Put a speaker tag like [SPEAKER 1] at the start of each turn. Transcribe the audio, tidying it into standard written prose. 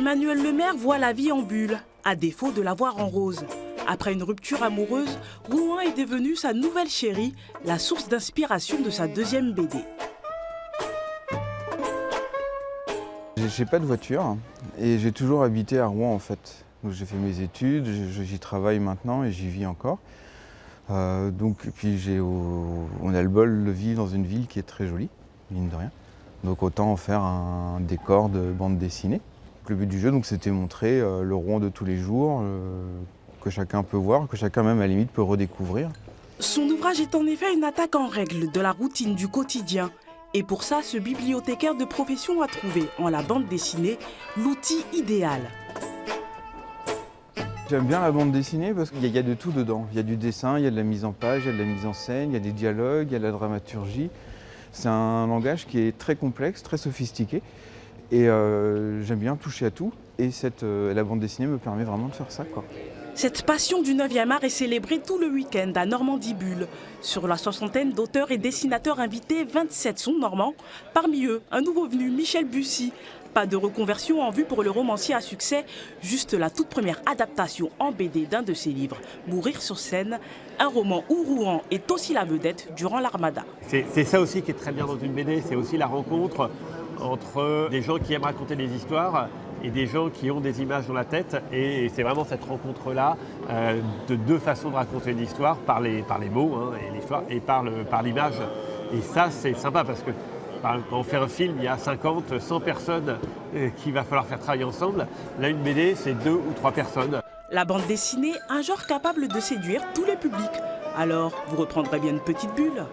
[SPEAKER 1] Emmanuel Lemaire voit la vie en bulle, à défaut de la voir en rose. Après une rupture amoureuse, Rouen est devenue sa nouvelle chérie, la source d'inspiration de sa deuxième BD.
[SPEAKER 2] J'ai pas de voiture et j'ai toujours habité à Rouen en fait. J'ai fait mes études, j'y travaille maintenant et j'y vis encore. Puis on a le bol de vivre dans une ville qui est très jolie, mine de rien. Donc autant en faire un décor de bande dessinée. Le but du jeu, c'était montrer le Rouen de tous les jours, que chacun peut voir, que chacun même à la limite peut redécouvrir.
[SPEAKER 1] Son ouvrage est en effet une attaque en règle de la routine du quotidien. Et pour ça, ce bibliothécaire de profession a trouvé en la bande dessinée l'outil idéal.
[SPEAKER 2] J'aime bien la bande dessinée parce qu'il y a de tout dedans. Il y a du dessin, il y a de la mise en page, il y a de la mise en scène, il y a des dialogues, il y a de la dramaturgie. C'est un langage qui est très complexe, très sophistiqué. Et j'aime bien toucher à tout. Et la bande dessinée me permet vraiment de faire ça, quoi.
[SPEAKER 1] Cette passion du 9e art est célébrée tout le week-end à Normandie-Bulle. Sur la soixantaine d'auteurs et dessinateurs invités, 27 sont normands. Parmi eux, un nouveau venu, Michel Bussy. Pas de reconversion en vue pour le romancier à succès, juste la toute première adaptation en BD d'un de ses livres, Mourir sur scène, un roman où Rouen est aussi la vedette durant l'Armada.
[SPEAKER 3] C'est ça aussi qui est très bien dans une BD, c'est aussi la rencontre entre des gens qui aiment raconter des histoires et des gens qui ont des images dans la tête. Et c'est vraiment cette rencontre-là de deux façons de raconter une histoire, par les mots et l'histoire, et par l'image. Et ça, c'est sympa parce que quand on fait un film, il y a 50, 100 personnes qu'il va falloir faire travailler ensemble. Là, une BD, c'est 2 ou 3 personnes.
[SPEAKER 1] La bande dessinée, un genre capable de séduire tous les publics. Alors, vous reprendrez bien une petite bulle.